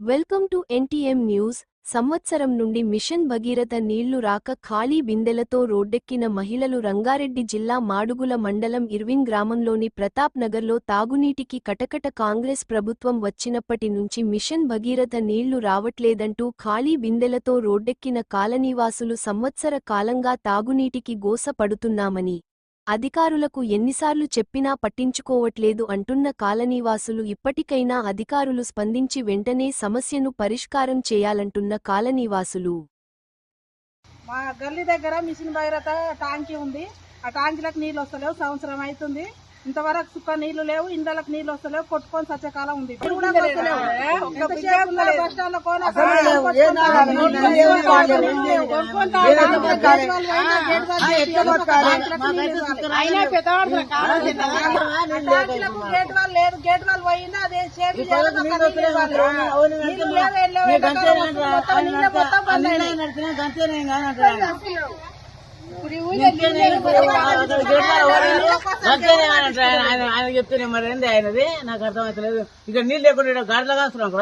Welcome to NTM news. సంవత్సరం నుండి machine Bhagiratha నీళ్లు రాక ఖాళీ బిందెలతో రోడ్డెక్కిన మహిళలు. రంగారెడ్డి జిల్లా మాడుగుల మండలం ఇర్విన్ గ్రామంలోని ప్రతాప్ నగర్లో తాగునీటికి కటకట. కాంగ్రెస్ ప్రభుత్వం వచ్చినప్పటి నుంచి మిషన్ భగీరథ నీళ్లు రావట్లేదంటూ ఖాళీ బిందెలతో రోడ్డెక్కిన కాలనీవాసులు సంవత్సర కాలంగా తాగునీటికి గోస పడుతున్నామని, అధికారులకు ఎన్నిసార్లు చెప్పినా పట్టించుకోవట్లేదు అంటున్న కాలనీవాసులు ఇప్పటికైనా అధికారులు స్పందించి వెంటనే సమస్యను పరిష్కారం చేయాలంటున్న కాలనీవాసులు. మా గల్లీ దగ్గర మిషన్ భగీరథ టాంకీ ఉంది. ఆ టాంకీలకు నీళ్లు వస్తలేవు. సంవత్సరం అవుతుంది. ఇంతవరకు సుక్క నీళ్లు లేవు. ఇండ్లకు నీళ్లు వస్తలేవు. కొట్టుకొని సత్యకాలం ఉంది. గేట్ వాళ్ళు లేదు. గేట్ వాళ్ళు పోయింది. అదే ఆయన చెప్తేనే మరి ఏంది ఆయనది నాకు అర్థమవుతలేదు. ఇక్కడ నీళ్ళు లేకుండా గాడిలో కాస్తున్నాం.